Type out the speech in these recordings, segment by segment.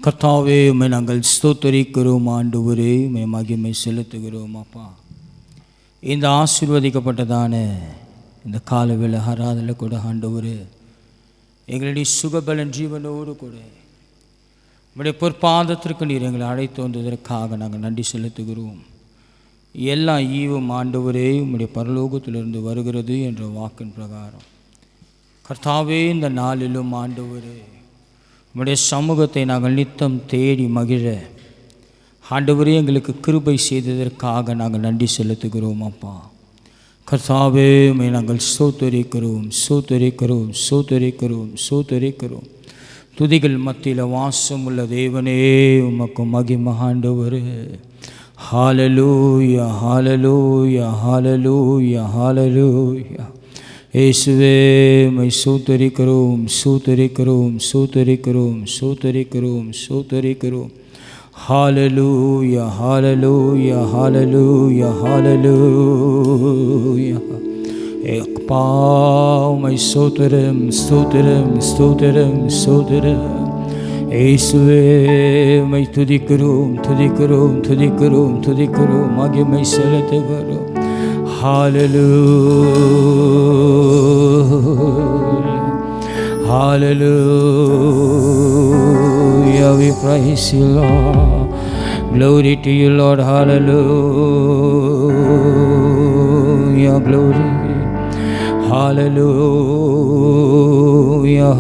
கர்த்தாவே, உம்மை நாங்கள் ஸ்தோத்தரிக்கிறோம். ஆண்டவரே, உம்மை மகிமை செலுத்துகிறோம். அப்பா, இந்த ஆசீர்வதிக்கப்பட்டதான இந்த காலவேளை ஆராதனையில் கூட ஆண்டவரே, எங்களுடைய சுகபலன் ஜீவனோடு கூட உம்முடைய பொற்பாதத்திற்கு நீர் எங்களை அழைத்து வந்ததற்காக நாங்கள் நன்றி செலுத்துகிறோம். எல்லா ஈவும் ஆண்டவரே உம்முடைய பரலோகத்திலிருந்து வருகிறது என்ற வாக்கின் பிரகாரம் கர்த்தாவே, இந்த நாளிலும் ஆண்டவரே உம்முடைய சமூகத்தை நாங்கள் நித்தம் தேடி மகிழ ஆண்டவரே எங்களுக்கு கிருபை செய்ததற்காக நாங்கள் நன்றி செலுத்துகிறோம். அப்பா கர்த்தாவே, உம்மை நாங்கள் ஸ்தோத்தரிக்கிறோம், ஸ்தோத்தரிக்கிறோம், ஸ்தோத்தரிக்கிறோம், ஸ்தோத்தரிக்கிறோம். துதிகள் மத்தியில் வாசம் உள்ள தேவனே, உமக்கு மகிமை ஆண்டவரே. ஹல்லேலூயா, ஹல்லேலூயா, ஹல்லேலூயா, ஹல்லேலூயா. இயேசுவே, உம்மை ஸ்தோத்தரிக்கிறோம், ஸ்தோத்தரிக்கிறோம், ஸ்தோத்தரிக்கிறோம், ஸ்தோத்தரிக்கிறோம், ஸ்தோத்தரிக்கிறோம். ஹல்லேலூயா, ஹல்லேலூயா, ஹல்லேலூயா, ஹல்லேலூயா. அப்பா, உம்மை ஸ்தோத்திரம், ஸ்தோத்திரம், ஸ்தோத்திரம், ஸ்தோத்திரம். இயேசுவே, உம்மை துதிக்கிறோம், துதிக்கிறோம், துதிக்கிறோம், துதிக்கிறோம், மகிமை செலுத்துகிறோம். Hallelujah, hallelujah, we praise you, Lord. Glory to you, Lord. Hallelujah, glory. Hallelujah,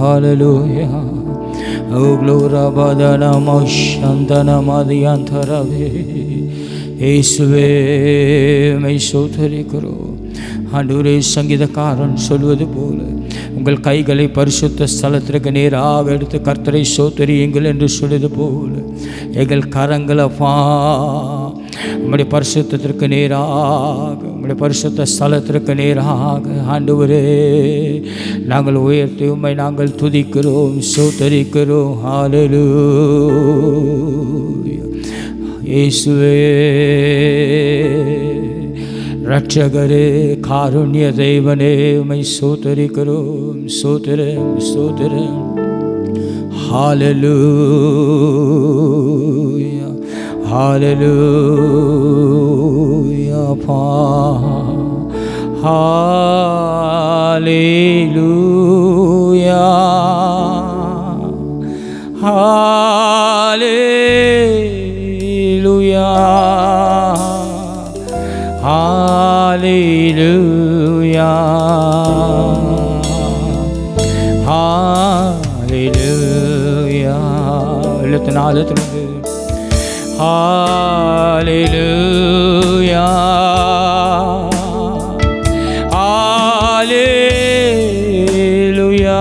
hallelujah. Oh, glory, badana mashantana madhyantharave. இயேசுவே, உம்மை ஸ்தோத்தரிக்கிறோம். ஆண்டவரே, சங்கீதக்காரன் சொல்வது போல உங்கள் கைகளை பரிசுத்த ஸ்தலத்திற்கு நேராக எடுத்து கர்த்தரை ஸ்தோத்தரியுங்கள் என்று சொல்வது போல எங்கள் கரங்களை உம்முடைய பரிசுத்தத்திற்கு நேராக, உம்முடைய பரிசுத்த ஸ்தலத்திற்கு நேராக ஆண்டவரே நாங்கள் உயர்த்தி உம்மை நாங்கள் துதிக்கிறோம், ஸ்தோத்தரிக்கிறோம். ஹல்லேலூயா. இயேசுவே, ரட்சகரே, காருண்ய தெய்வனே, உம்மை ஸ்தோத்தரிக்கிறோம், ஸ்தோத்திரம், ஸ்தோத்திரம். ஹல்லேலூயா, ஹல்லேலூயா. ஹல்லேலூயா, ஹல்லேலூயா, ஹல்லேலூயா, ஹல்லேலூயா. எழுத்து நாலத்திலிருந்து ஹல்லேலூயா, ஹல்லேலூயா,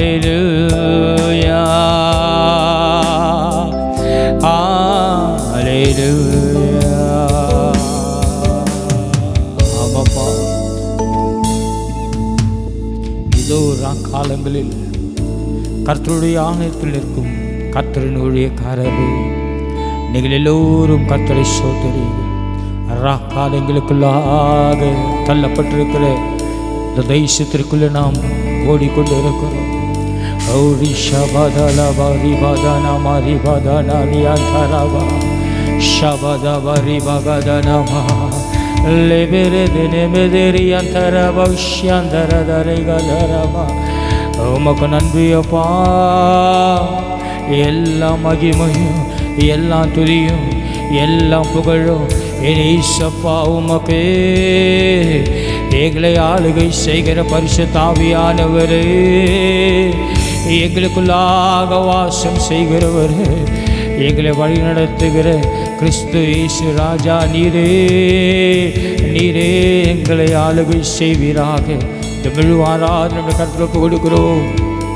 ஹல்லேலூயா, ஹல்லேலூயா. ஆமாப்பா, இதோ காலங்களில் கர்த்தருடைய ஆலயத்தில் இருக்கும் கர்த்தரின் ஊழியக்காரரே, நீங்கள் எல்லோரும் கர்த்தரை ஸ்தோத்திரியுங்கள். காலங்களுக்குள்ளாக தள்ளப்பட்டிருக்கிற இந்த தேசத்திற்குள்ளே நாம் ஓடிக்கொண்டு இருக்கிறோம். உமக்கு நன்றி அப்பா. எல்லா மகிமையும், எல்லா துதியும், எல்லா புகழும் ஏசப்பா உமக்கே. எங்களை ஆளுகை செய்கிற பரிசுத்த ஆவியானவரே, எங்களுக்குள்ளாக வாசம் செய்கிறவரே, எங்களை வழி நடத்துகிற கிறிஸ்து இயேசு ராஜா நீரே, நீரே எங்களை ஆளுகை செய்வீராக. இந்த முழு ஆராதனை கர்த்தருக்கு கொடுக்கிறோம்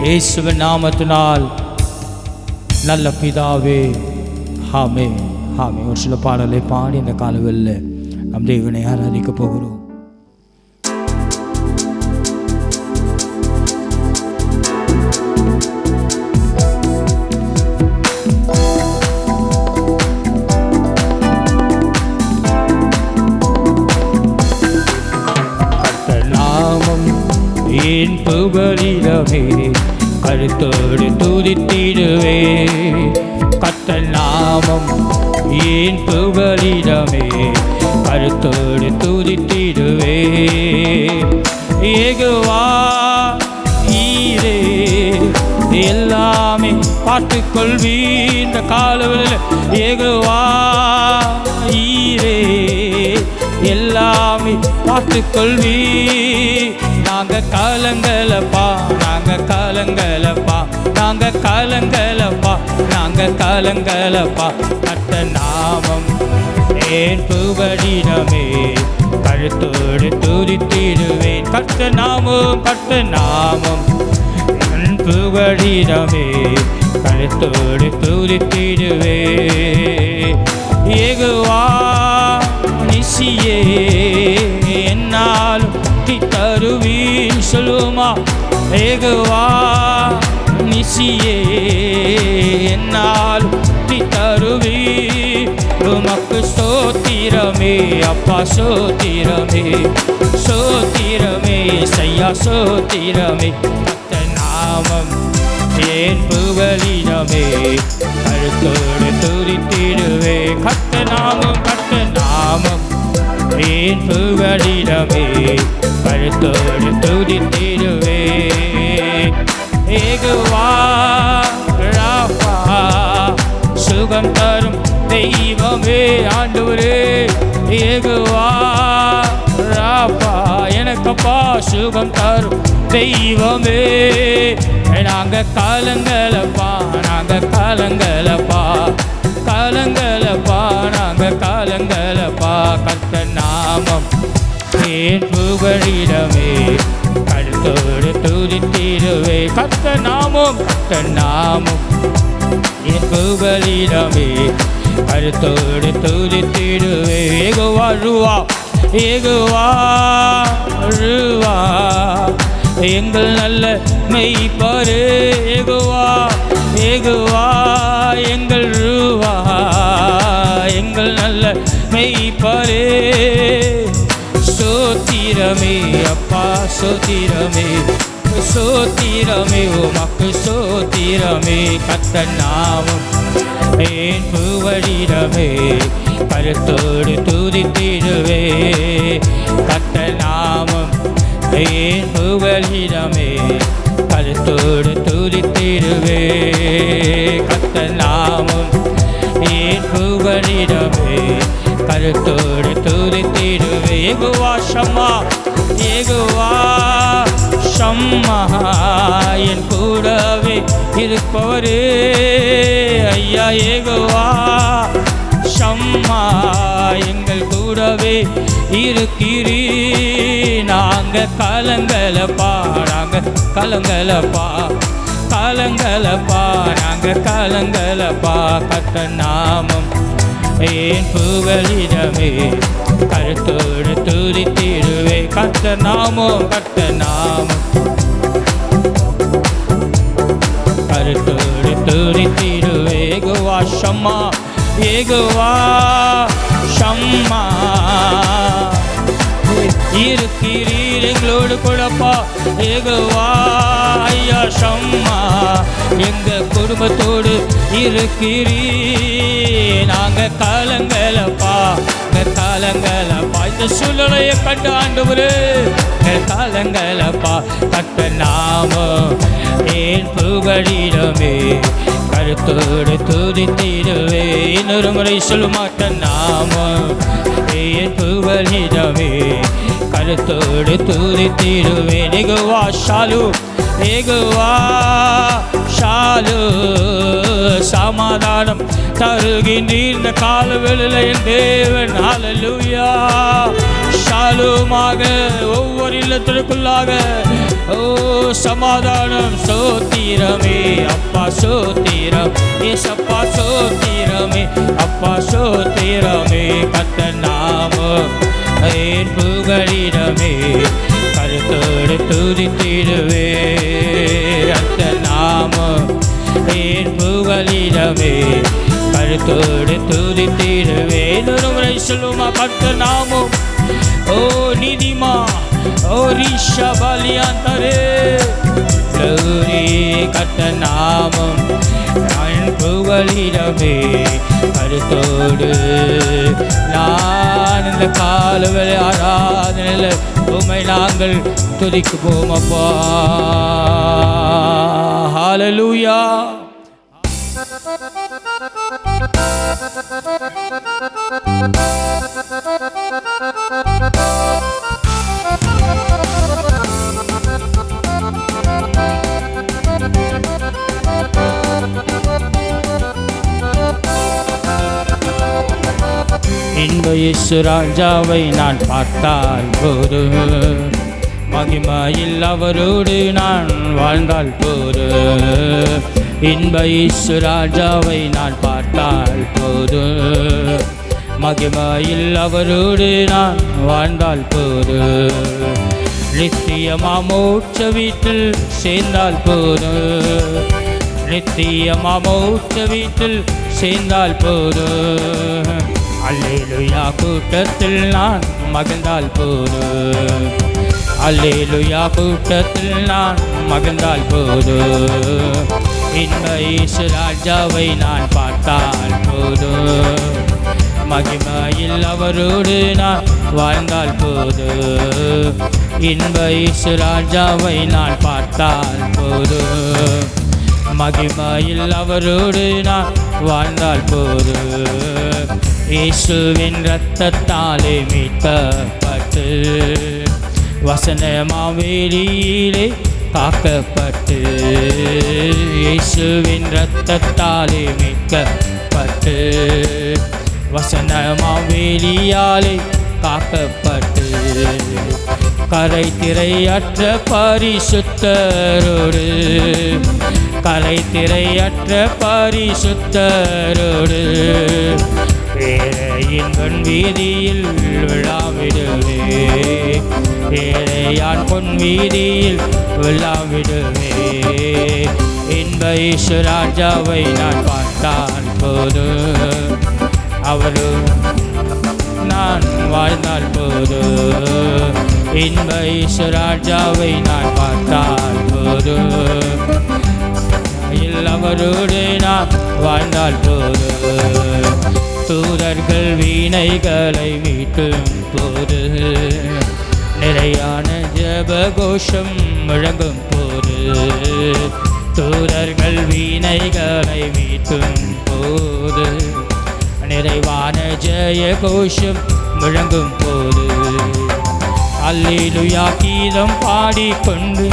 இயேசுவின் நாமத்தினால், நல்ல பிதாவே. ஆமே, ஆமே. ஒரு சில பாடலை பாடி இந்த காலவெளியில் நம் தேவனை ஆராதிக்க போகிறோம். என் புகழிடமே கருத்தோடு துதித்திடுவே. கர்த்தர் நாமம் ஏன் புகலிடமே, கருத்தோடு துதித்திடுவே. யெகோவா ஈரே எல்லாமே பார்த்துக்கொள்வி இந்த காலவெளியில். யெகோவா ஈரே எல்லாமே பார்த்துக்கொள்வி. நாங்க காலங்களப்பா, நாங்க காலங்களப்பா, நாங்க காலங்களப்பா, நாங்க காலங்களப்பா. கர்த்தர் நாமம் ஏன் புகலிடமே, கருத்தோடு துதித்திடுவேன். கர்த்தர் நாமம், கர்த்தர் நாமம் என் புகலிடமே, கருத்தோடு துதித்திடுவே. யெகோவா நிசியே என்னாலும் தருவீன் சொல்லுமா. யெகோவா நிசியே என்னாலும் தருவி. உமக்கு ஸ்தோத்திரமே அப்பா, ஸ்தோத்திரமே ஸ்தோத்திரமே சையா, ஸ்தோத்திரமே. கர்த்தர் நாமம் ஏன் புகலிடமே, கருத்தோடு துதித்திடுவே. கர்த்தர் நாமம், கர்த்தர் நாமம் ஏன் புகலிடமே, கருத்தோடு துதித்திடுவே. யெகோவா ராஃபா சுகம் தரும் தெய்வமே ஆண்டவரே. யெகோவா ராஃபா எனக்கப்பா சுகம் தரும் தெய்வமே. நாங்க காலங்களப்பா, நாங்க காலங்களப்பா, காலங்களப்பா, நாங்க காலங்களப்பா. கர்த்தர் நாமம் ஏன் புகலிடமே, கருத்தோடு துதித்திடுவே. கர்த்தர் நாமம், கர்த்தர் நாமம் என் புகலிடமே, கருத்தோடு துதித்திடுவே. யெகோவா ருவா, யெகோவா ருவா எங்கள் நல்ல மெய்ப்பரே. யெகோவா, யெகோவா எங்கள் ருவா, எங்கள் நல்ல மெய்ப்பரே. ஸ்தோத்திரமே அப்பா, ஸ்தோத்திரமே ஸ்தோத்திரமே உமக்கு ஸ்தோத்திரமே. கர்த்தர் நாமம் ஏன் புகலிடமே, கருத்தோடு துதித்திடுவே. கர்த்தர் நாமம் ஏன் புகலிடமே, கருத்தோடு துதித்திடுவே. கர்த்தர் நாமம் ஏன் புகலிடமே, கருத்தோடு துதித்திடுவே. யெகோவா ஷம்மா, யெகோவா ஷம்மா என் கூடவே இருப்பவரே. ஐயா யெகோவா ஷம்மா எங்கள் கூடவே இருக்கிறீ. நாங்க கலங்கலப்பா, நாங்க கலங்கலப்பா, கலங்கலப்பா, நாங்க கலங்கலப்பா. கர்த்தர் நாமம் ஏன் புகலிடமே, கருத்தோடு துதித்திடுவே. கர்த்தர் நாமம், கர்த்தர் நாமம் கருத்தோடு துதித்திடுவே. யெகோவா ஷம்மா, யெகோவா ஷம்மா இருக்கிறீர் எங்களோடு கூடப்பா. யெகோவா ஐயா ஷம்மா எங்க குடும்பத்தோடு இருக்கிறீ. நாங்க காலங்களப்பா, காலங்களப்பா இந்த சூழ்நிலையை கண்டு ஆண்டவரே. காலங்களப்பா கர்த்தர் நாமம் ஏன் புகலிடமே, கருத்தோடு துதித்திடுவே. இன்னொரு முறை சொல்லுமா. கர்த்தர் நாமம் ஏன் புகலிடமே, கருத்தோடு துதித்திடுவே. யெகோவா ஷாலு, யெகோவா ஷாலு சமாதானம் தருகின்றீர் இந்த காலவெளியில் என் தேவன். ஹல்லேலூயா. ஷாலுமாக ஒவ்வொரு இல்லத்திற்குள்ளாக ஓ சமாதானம். சோத்திரமே அப்பா, சோத்திரம் ஏசப்பா, சோத்திரமே அப்பா, சோத்திரமே. கர்த்தர் நாமம் ஏன் புகலிடமே, கருத்தோடு துதித்திடுவே. கர்த்தர் நாமம் ஏன் புகலிடமே, கருத்தோடு துதித்திடுவே. இன்னொரு முறை சொல்லுமா. கர்த்தர் நாமம் ஓ நீதிமா, ஓ ரிஷபலியாந்தரே. Glory, கர்த்த நாமம் நான் புகழிடமே கருத்தோடு நான் இந்த காலவெளி ஆராதனையில் உம்மை நாங்கள் துதிக்குவோம் அப்பா. ஹல்லேலூயா. இன்ப இயேசு ராஜாவை நான் பார்த்தால் போதும், மகிமையில் அவரோடு நான் வாழ்ந்தால் போதும். இன்ப இயேசு ராஜாவை நான் பார்த்தால் போதும், மகிமையில் அவரோடு நான் வாழ்ந்தால் போதும். நித்தியமா மோட்ச வீட்டில் சேர்ந்தால் போதும், நித்தியமா மோட்ச வீட்டில் சேர்ந்தால் போதும். அல்லேலூயா கூட்டத்தில் நான் மகிழ்ந்தால் போதும், அல்லேலூயா கூட்டத்தில் நான் மகிழ்ந்தால் போதும். இன்ப இயேசு ராஜாவை நான் பார்த்தால் போதும், மகிமையில் அவரோடு நான் வாழ்ந்தால் போதும். இன்ப இயேசு ராஜாவை நான் பார்த்தால் போதும், மகிமையில் அவரோடு நான் வாழ்ந்தால் போதும். இயேசுவின் இரத்தத்தாலே மீட்கப்பட்டு வசனமாவேலியிலே காக்கப்பட்டு, இயேசுவின் இரத்தத்தாலே மீட்கப்பட்டு வசனமாவேலியாலே காக்கப்பட்டு, கரை திரையற்ற பரிசுத்தரோடு, கரை திரையற்ற பரிசுத்தரோடு ஏழையின் பொன் வீதியில் விழாவிடுவே, ஏழையான் பொன் வீதியில் விழாவிடுவே. இன்ப இயேசு ராஜாவை நான் பார்த்தால் போதும், அவரும் நான் வாழ்ந்தால் போதும். இன்ப இயேசு ராஜாவை நான் பார்த்தால் போதும், அவரோடு நான் வாழ்ந்தால் போதும். தூதர்கள் வீணைகளை மீட்டும் போது, நிறையான ஜெபகோஷம் முழங்கும் போது, தூதர்கள் வீணைகளை மீட்டும் போது, நிறைவான ஜெய கோஷம் முழங்கும் போது, அல்லேலூயா கீதம் பாடிக்கொண்டு,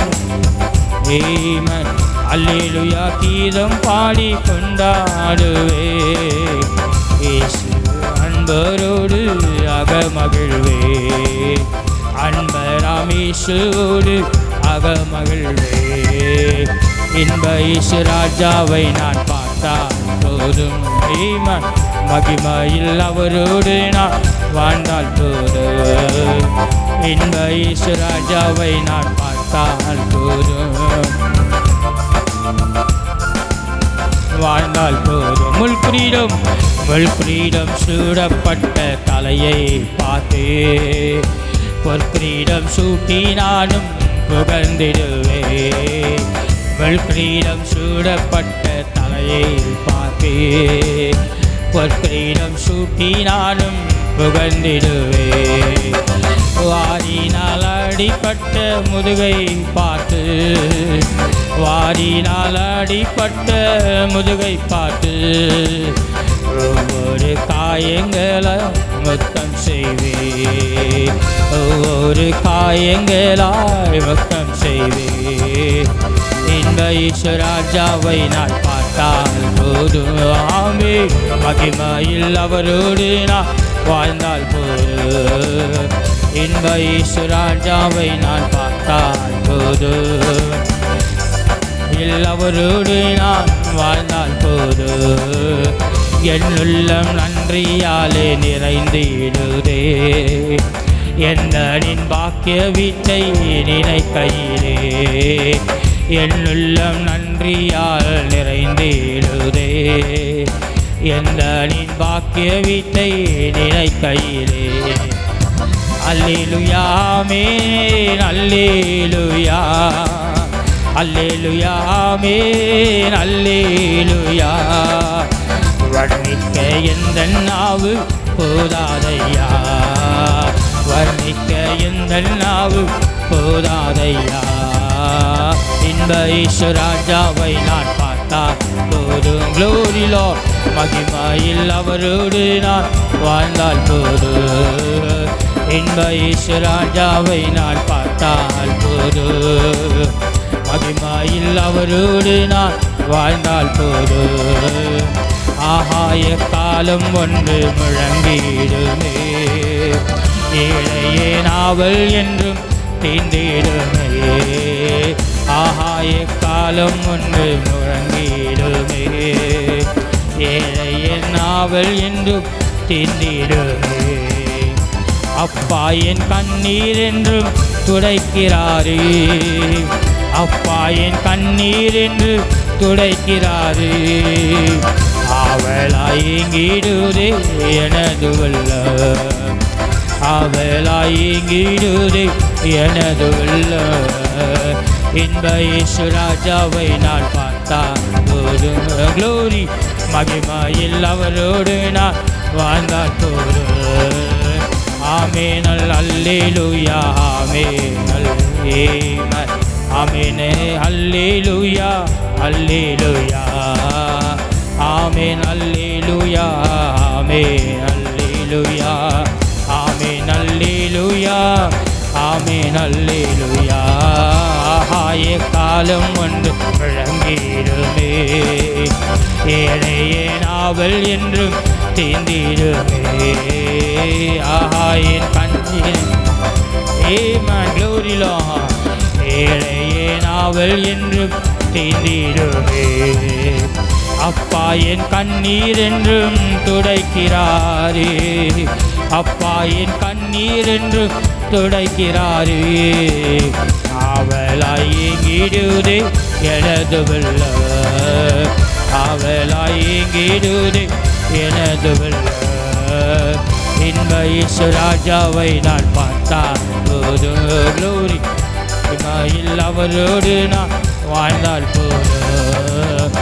ஆமென், அல்லேலூயா கீதம் பாடி கொண்டாடுவே. இயேசு அன்பரோடு அகமகிழ்வே, அன்பராம் இயேசுவோடு அகமகிழ்வே. இன்ப இயேசு ராஜாவை நான் பார்த்தால் போதும், ஆமென், மகிமையில் அவரோடு நான் வாழ்ந்தால் போதும். இன்ப இயேசு ராஜாவை நான் பார்த்தால் போதும், வாழ்ந்தால் போதும். முள்கிரீடம் சூடப்பட்ட தலையை பார்த்து, பொற்கிரீடம் சூட்டி நானும் புகழ்ந்திடுவே. முள்கிரீடம் சூடப்பட்ட தலையை பார்த்து, பொற்கிரீடம் சூட்டி நானும் புகழ்ந்திடுவே. வாரினால் அடிப்பட்ட முதுகை பார்த்து, வாரினால் அடிப்பட்ட முதுகை பார்த்து, ஒவ்வொரு காயங்களை முத்தம் செய்வே, ஒவ்வொரு காயங்களாய் முத்தம் செய்வே. இன்ப இயேசு ராஜாவை நான் பார்த்தால் போதும், ஆமென், மகிமையில் அவரோடு நான் வாழ்ந்தால் போதும். இன்ப இயேசு ராஜாவை நான் பார்த்தால் போதும், அவரோடு நான் வாழ்ந்தால் போதும். என் உள்ளம் நன்றியாலே நிறைந்திடுதே, என்னின் பாக்கிய வீட்டை நினைக்கையிலே. என் உள்ளம் நன்றியால் நிறைந்திடுதே, என்னின் பாக்கிய வீட்டை நினைக்கையிலே. அல்லேலூயா ஆமென், அல்லேலூயா அல்லேலூயா ஆமென் அல்லேலூயா. வர்ணிக்க எந்த நாவு போதாதையா, வர்ணிக்க எந்த நாவு போதாதையா. இன்ப இயேசு ராஜாவை நான் பார்த்தால் போதும். Glory Lord, மகிமையில் அவரோடு நான் வாழ்ந்தால் போதும். இன்ப இயேசு ராஜாவை நான் பார்த்தால் போதும். மகிமையில் அவரோடு நான் வாழ்ந்தால் போதும். ஆகாய காலம் ஒன்று முழங்கிடுமே, ஏழையே நாவல் என்றும் தீண்டிடுமே. ஆகாய காலம் ஒன்று முழங்கிடுமே, ஏழையே நாவல் என்றும் தீண்டிடுமே. அப்பா என் கண்ணீர் என்றும் துடைக்கிறாரே, அப்பா என் கண்ணீர் என்று துடைக்கிறாரே. அவளாயிங்கிடுதே எனது உள்ளம், அவளாயிங்கிடுதே எனது உள்ளம். இன்ப இயேசு ராஜாவை நான் பார்த்தால் போதும். Glory, மகிமையில் அவரோடு நான் வாழ்ந்தால் போதும். ஆமென் அல்லேலூயா ஆமென் ஆமென் ஆமென் அல்லேலூயா அல்லேலூயா. ஆமென் அல்லேலூயா ஆமென் அல்லேலூயா. ஆமென் அல்லேலூயா ஆமென் அல்லேலூயா. ஆகாய காலம் ஒன்று முழங்கிடுமே, ஏழையே நாவல் என்றும் தீண்டிடுமே. ஆகாயின் கண்ணீர் Amen, glory Lord. ஏழையே நாவல் என்றும் தீண்டிடுமே. அப்பா என் கண்ணீர் என்றும் துடைக்கிறாரே, அப்பா என் கண்ணீர் என்றும் துடைக்கிறாரே. அவளாயிங்கிடுதே எனது உள்ளம், அவளாயிங்கிடுதே எனது உள்ளம். இன்ப இயேசு ராஜாவை நான் பார்த்தால் போதும். Glory, மகிமையில் அவரோடு நான் வாழ்ந்தால் போதும்.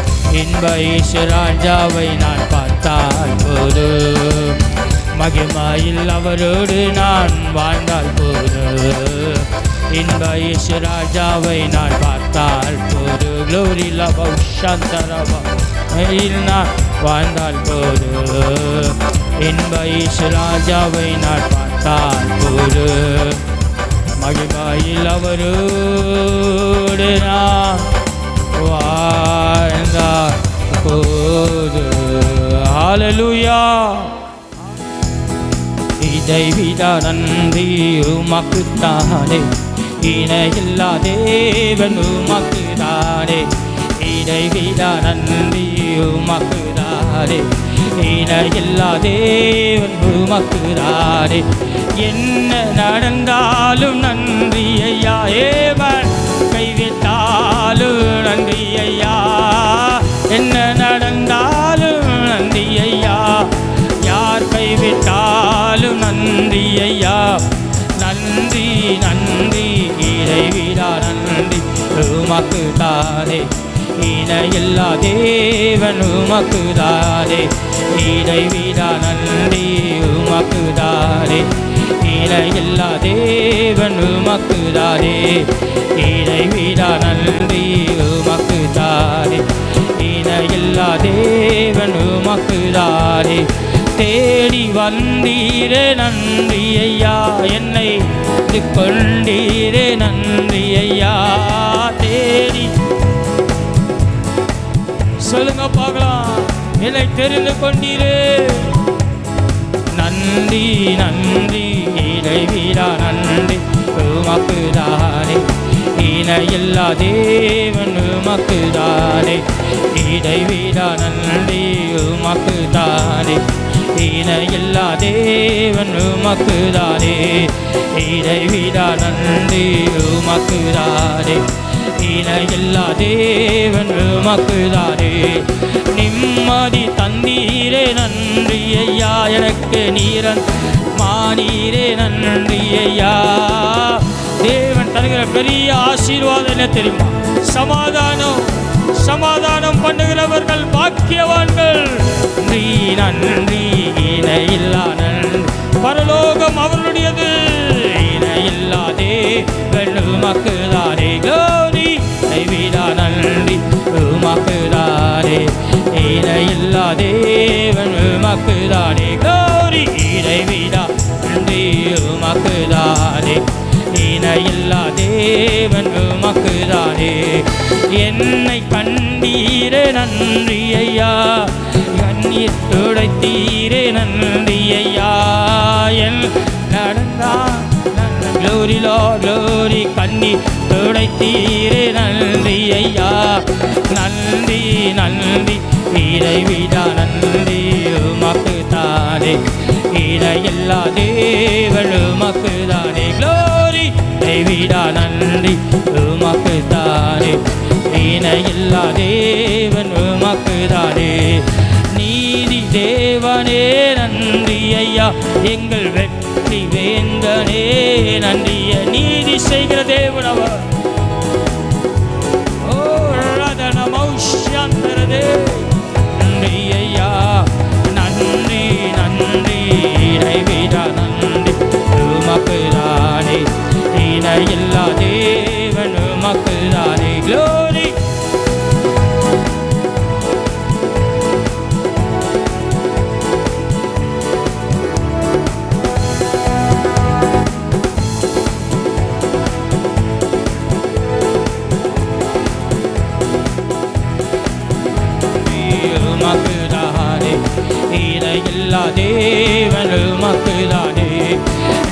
இன்ப இயேசு ராஜாவை நான் பார்த்தால் போதும். மகிமையில் அவரோடு நான் வாழ்ந்தால் போதும். இன்ப இயேசு ராஜாவை நான் பார்த்தால் போதும். Glory லபௌ சந்தரபா நான் வாழ்ந்தால் போதும். இன்ப இயேசு ராஜாவை நான் பார்த்தால் போதும். மகிமையில் அவரோடு நான் வாழ்ந்தால் போதும். ஹல்லேலூயா. இதை விட நன்றி உமக்குத்தானே, இணையில்லா தேவன் உமக்குதானே. இதை விட நன்றி உமக்குதானே, இணையில்லா தேவன் உமக்குதானே. என்ன நடந்தாலும் நன்றி ஐயா, ஏவன் கைவிட்டாலும் நன்றி ஐயா. என்ன நடந்தாலும் நன்றி ஐயா, யார் கைவிட்டாலும் நன்றி ஐயா. நன்றி நன்றி இறைவிடா நன்றி உமக்குதானே, இணையில்லா தேவன் உமக்குதானே. இறைவிடா நன்றி உமக்குதானே, இணையில்லா தேவன் உமக்குதானே. இறைவிடா நன்றி உமக்குதானே, இணையில்லா தேவன் உமக்குதானே. தேடி வந்தீரே நன்றி ஐயா, என்னை கொண்டீரே நன்றி ஐயா. தேடி சொல்லுங்க பார்க்கலாம், என்னை தெரிந்து கொண்டீரே. நன்றி நன்றி இறைவிடா நன்றி உமக்குதானே, இணையில்லா தேவன் உமக்குதானே. இறைவிடா நன்றி உமக்குதானே, இணையில்லா தேவன் உமக்குதானே. இறைவிடா நன்றி உமக்குதானே, இணையில்லா தேவன் உமக்குதானே. நிம்மதி தந்தீரே நன்றி ஐயா, எனக்கு நீரன் மானீரே நன்றி ஐயா. தேவன் தருகிற பெரிய ஆசீர்வாதம் என்ன தெரியுமா? சமாதானம். சமாதானம் பண்ணுகிறவர்கள் பாக்கியவான்கள். நன்றி நன்றி இணையில்லா நன்றி. பரலோகம் அவர்களுடையது. இணையில்லா தேவன் உமக்குதானே. க்ளோரி கைவிடா நன்றி உமக்குதானே. இணையில்லா தேவன் உமக்குதானே. க்ளோரி இறைவிடா நன்றி உமக்குதானே. இணையில்லா தேவன் உமக்குதானே. என்னை கண்டீரே நன்றி ஐயா, கண்ணீர் துடைத்தீரே நன்றி ஐயா. என் நடந்தா க்ளோரி லோ க்ளோரி கண்ணீர் துடைத்தீரே நன்றி ஐயா. நன்றி நன்றி இறைவிடா நன்றி உமக்குதானே. இணையில்லா தேவன் உமக்குதானே. க்ளோரி இறைவிடா நன்றி உமக்குதானே. இணையில்லா தேவன் உமக்குதானே. நீதி தேவனே நன்றி ஐயா, எங்கள் வெற்றி வேந்தனே நன்றி. நீதி செய்கிற தேவன் அவர். ஓ ரதனமௌஷ்யந்தரதே நன்றி ஐயா. நன்றி நன்றி இறைவிடா நன்றி உமக்குதானே. இணையில்லா தேவன் உமக்குதானே. க்ளோரி உமக்குதானே. இணையில்லா தேவன் உமக்குதானே.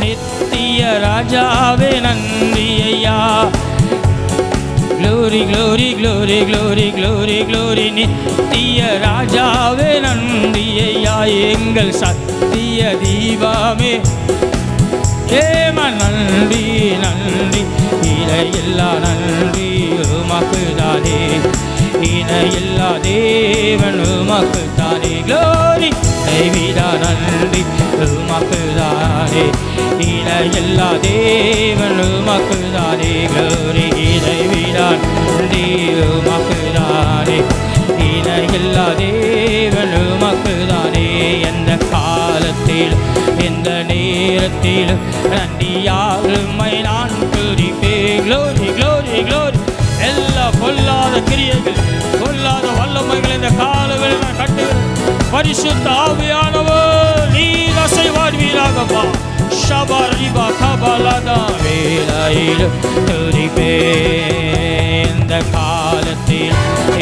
நித்திய ராஜாவே நன்றி ஐயா. Glory glory glory glory glory glory நித்திய ராஜாவே நன்றி ஐயா. எங்கள் சத்திய தீபமே ஏம நன்றி நன்றி. இணையில்லா நன்றி உமக்குதானே. இணையில்லா தேவன் உமக்குதானே. க்ளோரி கைவிடா நன்றி உமக்குதானே. இணையில்லா தேவன் உமக்குதானே. க்ளோரி இறைவிடா நன்றி உமக்குதானே. இணையில்லா தேவன் உமக்குதானே. எந்த காலத்தில் எந்த நேரத்தில் நன்றியால் உம்மை நான் துதிப்பேன். Glory glory glory. எல்லா பொல்லாத கிரியைகள் பொல்லாத வல்லமைகள் இந்த காலங்களில் நான் கட்டுகிறேன். பரிசுத்த ஆவியானவர் நீர் அசைவாடுவீராகப்பா. ஷபரிபா கபலதா வேலையில் துதிப்பேன். இந்த காலத்தில்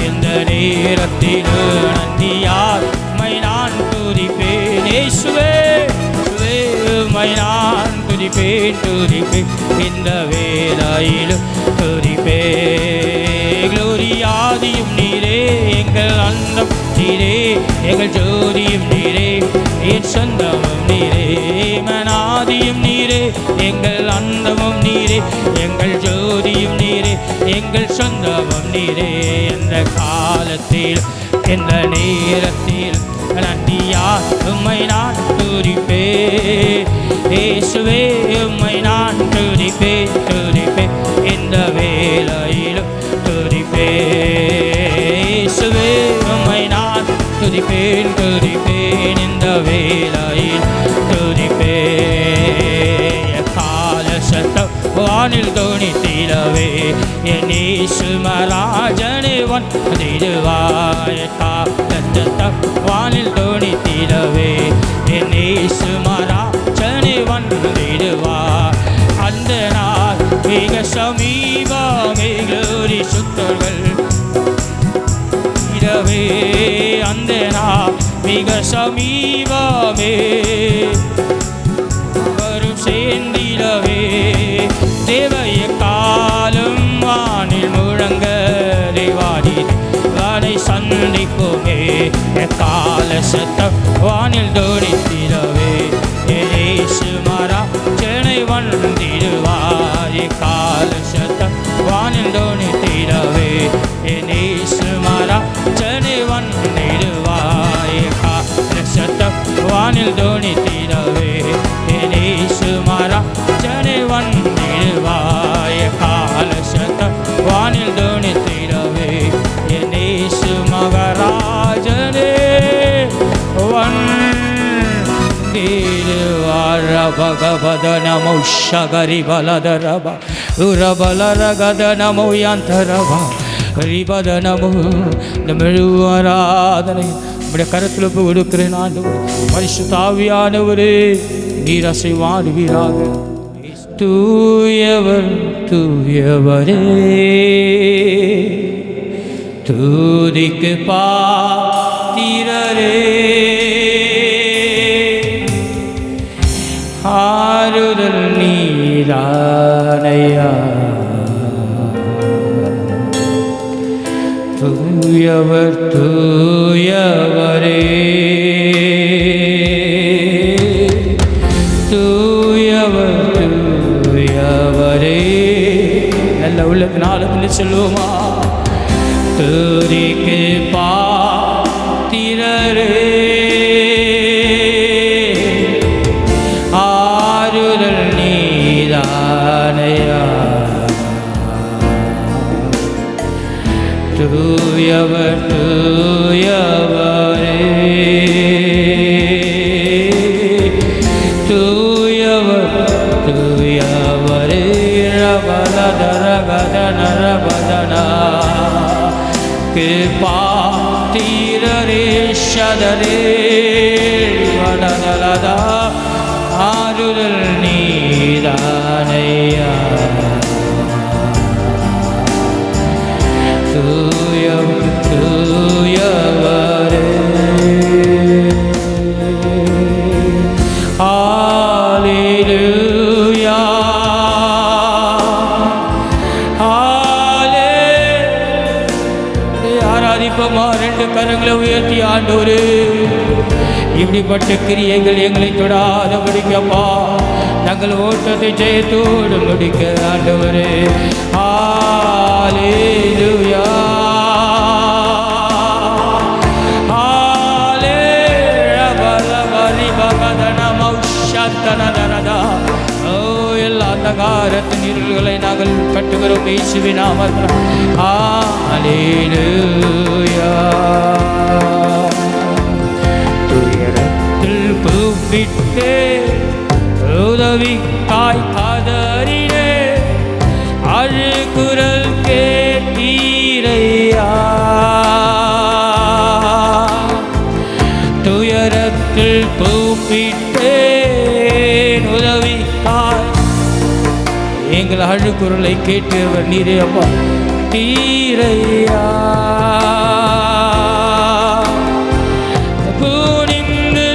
இந்த நேரத்தில் நன்றியால் உம்மை நான் துதிப்பேன். இயேசுவே உம்மை நான் துதிப்பேன் துதிப்பேன். இந்த வேளையில் துதிப்பேன். க்ளோரி ஆதியும் நீரே, எங்கள் அந்தம் நீரே, எங்கள் ஜோதியும் நீரே, என் சொந்தமும் நீரே. மனாதியும் நீரே, எங்கள் அந்தமும் நீரே, எங்கள் ஜோதியும் நீரே, எங்கள் சொந்தமும் நீரே. எந்த காலத்தில் எந்த நேரத்தில் நன்றியால் உம்மை நான் துதிப்பேன். இயேசுவே உம்மை நான் துதிப்பேன் துதிப்பேன். இந்த வேளையிலும் துதிப்பேன். இயேசுவே உம்மை நான் துதிப்பேன் துதிப்பேன். இந்த வேளையில் துதிப்பேன். கால சத்தம் வானில் தோணித்திடவே என் இயேசு மராஜனே வந்திடுவாய். கால சத்தம் வானில் தோணித்திடவே என் இயேசு மராஜனே வந்திடுவாய். அந்த நாள் மிக சமீபமே. க்ளோரி சுத்தர்கள் இடவே அந்த நாள் மிக சமீபமே. வரும் சேர்ந்திடவே தேவைய காலம் வானில் முழங்க தேவாடி வானை சந்திப்போமே. கால சத்தம் வானில் தோடித்திடவே இயேசு மராஜனை வந்திடுவார். கால சத்தம் வானில் தோணித்திட வானில் தோணித்திடவே நேசு மகாராஜனே வந்திடுவாய கால சத்தம் வானில் தோணித்திடவே நேசு மகாராஜனே வந்திடுவார நமோ ஷகரி பலதரப உரபலரகத நமோ யந்தரபா ஹரிபத நமோ. இந்த முழு ஆராதனை நம்முடைய கருத்தில் கொடுக்கிறேன் ஆண்டவரே. பரிசுத்த ஆவியானவரே நீர் அசைவாடுவீராக. தூயவர் தூயவரே துதிக்கு பாத்திரரே ஆறுதல் நீரானையா தூயவர் தூயவரே தூயவர் தூயவரே. நல்ல உள்ளத்து நாளத்தில் சொல்லுவோமா? துதிக்கு பாத்திரரே ஆறுதல் நீதானையா தூயவர் தூயவரே தூயவர் தூயவரே ரபலதரகதனரபதனா பாத்திரரே ஷதரே வடதலதா ஆறுதல் நீதானையா தூயவர் தூயவரே. ஹல்லேலூயா ஆராதிப்போமா? ரெண்டு கரங்களை உயர்த்தி ஆண்டவரே இப்படிப்பட்ட கிரியைகள் எங்களை தொடாத முடிக்கப்பா நாங்கள் ஓட்டத்தை ஜெயத்தோடு முடிக்க ஆண்டவரே. ஹல்லேலூயா எல்லா அந்தகாரத்தின் இருள்களை நாங்கள் கட்டுகிறோம் இயேசுவின் நாமத்தில். ஹல்லேலூயா துயரத்தில் கூப்பிட்டே உதவிக்காய் கதறினே அழுகுரல் கேட்டீரையா துயரத்தில் கூப்பிட்டேன் உதவிக்காய் எங்கள் அழுகுரலை கேட்டவர் நீரே அப்பா தீரையா குனிந்து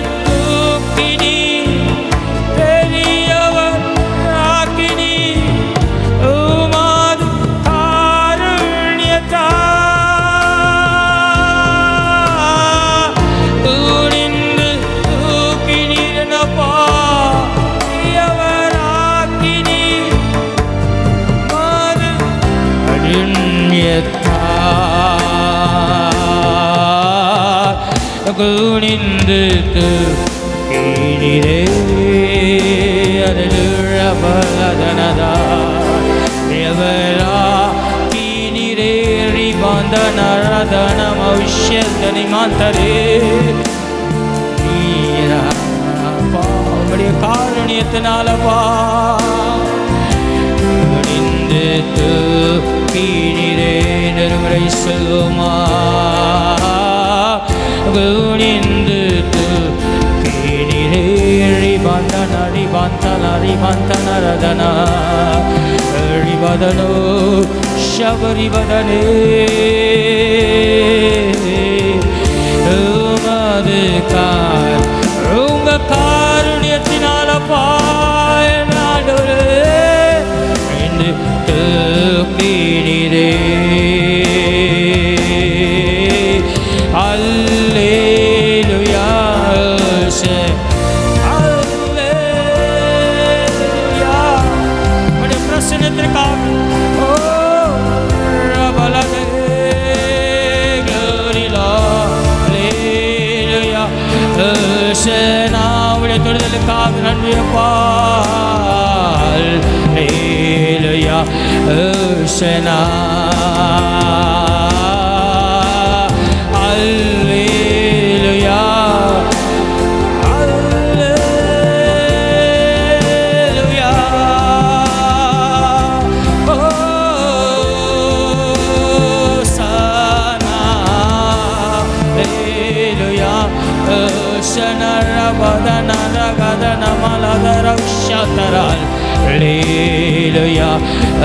தூக்கினீரே அதுலதனதா தேவரா கீனிரே ரிபந்த நரதன மௌஷ்யதனி மாந்தரே நீராப்பா உடைய காருண்யத்தினாலப்பா குனிந்து தூக்கினீரே நெருமுறை சொல்லுமா குனிந்து தூக்கினீரே ரிபந்தன ரிபந்தன ரிபந்தனரதன ரிபதனோ ஷபரிபதனே உங்க காருண்யத்தினாலப்பா நாடொரு தூக்கினீரே அல்லேலூயா அல்லேலூயா உம்முடைய பிரசன்னத்திற்காக ஓ ரபலதே glory Lord அல்லேலூயா ஆறுதலுக்காக நன்றி அப்பா. அல்லேலூயா ஓசனா அல்லேலூயா அல்லேலூயா ஓசனா அல்லேலூயா ஓசனா ரபதனா ரகதனா மலதர உஷதரால் அல்லேலூயா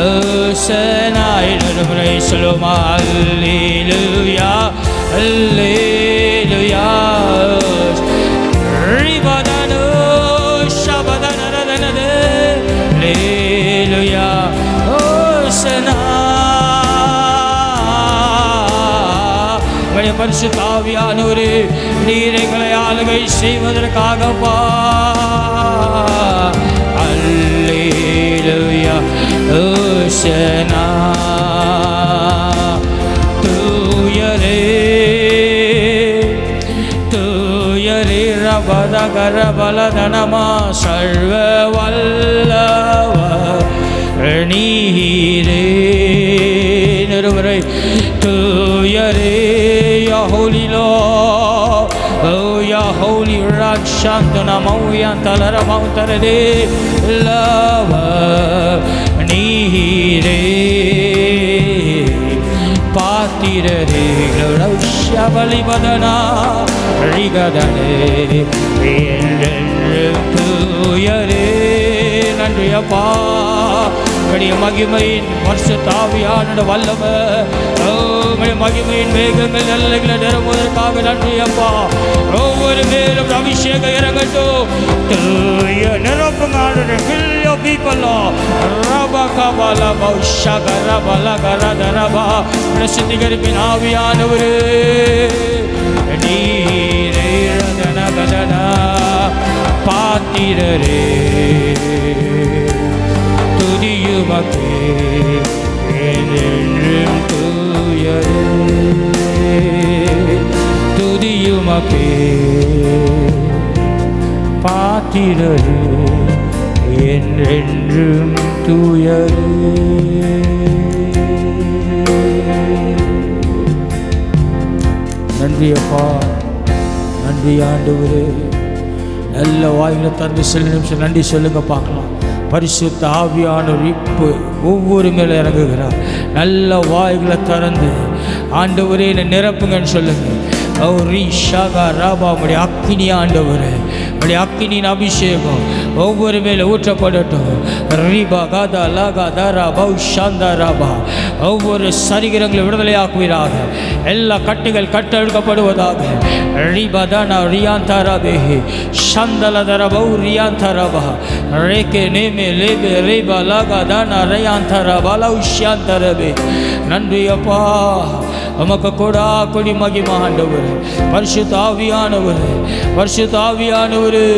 ஓசனா இன்னொரு சொல்லுமா அல்லேலூயா அல்லேலூயா ரிபதனோ ஷபதனரதனதே அல்லேலூயா ஓசனா. உம்முடைய பரிசுத்த ஆவியானவரே நீர் எங்களை ஆளுகை செய்வதற்காகப்பா. அல்லேலூயா ஓசனா தூயரே தூயரே ரபதகர பலதனமா சர்வ வல்லவர் நீரே. நிறுவரை தூயரே யா holy lord, oh ya holy rakshantana mauyantalara mautarade lava நீரே பாத்திரரே ரௌஷபலிபதனா ரிகதனே தூயரே. நன்றி அப்பா. உம்முடைய மகிமையின் பரிசுத்த ஆவியானவருடைய வல்லமை உம்முடைய மகிமையின் மேகங்கள் எல்லைகளை நிரம்புவதற்காக நன்றி அப்பா. ஒவ்வொரு மேலும் அபிஷேகம் இறங்கட்டும். தூய நிரப்புங்க fill your people ரபகபல பௌஷகர பலகரதரபா. பிரசித்திகரிப்பின் ஆவியானவரே நீரே ரதன கதனா பாத்திரரே துதியுமக்கே என்றென்றும் தூயரே துதியுமக்கே பாத்திரரே என்றென்றும் தூயரே. நன்றி அப்பா. நன்றி ஆண்டவரே. நல்ல வாயில தந்து சில நிமிஷம் நன்றி சொல்லுங்க பார்க்கலாம். பரிசுத்த ஆவியானவர் இப்போ ஒவ்வொரு மேலே இறங்குகிறார். நல்ல வாய்களை திறந்து ஆண்டவரே என்னை நிரப்புங்கன்னு சொல்லுங்க. உடைய அக்கினி ஆண்டவரே, உடைய அக்கினியின் அபிஷேகம் ஒவ்வொரு மேலே ஊற்றப்படட்டும். ரீபா காதா லாகா தாரா பௌ சாந்தா ராபா. ஒவ்வொரு சரீரங்களை விடுதலையாக்குவீராக. எல்லா கட்டுகள் கட்டெழுக்கப்படுவதாக. ரீபா தானா ரியாந்தாராபே சந்தலதரபௌ ரியாந்தரபா ரேகே நேமே லேபே ரேபா லாகா தானா ரியாந்தரபா லௌஷ்யாந்தரபே. நன்றி அப்பா. உமக்கு கொடா கொடி மகிமை ஆண்டவரே. பரிசுத்த ஆவியானவரே, பரிசுத்த ஆவியானவரே.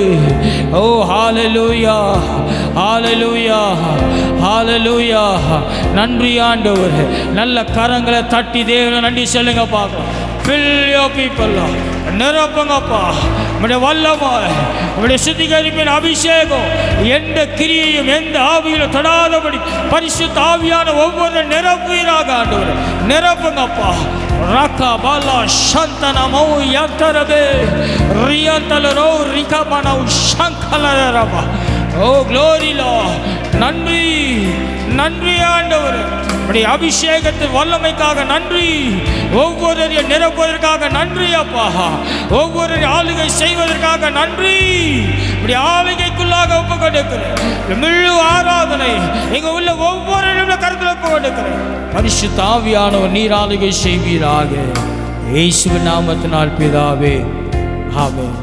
ஓ ஹalleluya ஹalleluya ஹalleluya. நன்றி ஆண்டவரே. நல்ல கரங்களை தட்டி தேவனை நன்றி சொல்லுங்க பார்க்கலாம். fill your people நிரப்புங்கப்பா. உம்முடைய வல்லமை, உம்முடைய சுத்திகரிப்பின் அபிஷேகம் எந்த கிரியையும் எந்த ஆவியிலும் தொடாதபடி பரிசுத்த ஆவியான ஒவ்வொரு நிரப்புவீராக ஆண்டவரே. நிரப்புங்கப்பா. ரகா பாலா சந்தனமோ யந்தரபே ரியந்தலரோ ரிகமனோ சங்கலரபா. Oh glory lord. நன்றி நன்றி ஆண்டவரே. உம்முடைய அபிஷேகத்தின் வல்லமைக்காக நன்றி. ஒவ்வொரு நிரப்புவதற்காக நன்றி அப்பா. ஒவ்வொரு ஆளுகை செய்வதற்காக நன்றி. இப்படி ஆளுகைக்குள்ளாக ஒப்பு கொடுக்கிறேன். முழு ஆராதனை இங்க உள்ள ஒவ்வொரு கருத்தில் ஒப்பு கொடுக்கிறேன். பரிசுத்த ஆவியானவர் நீர் ஆளுகை செய்வீராக. இயேசுவின் நாமத்தினால் பிதாவே ஆமென்.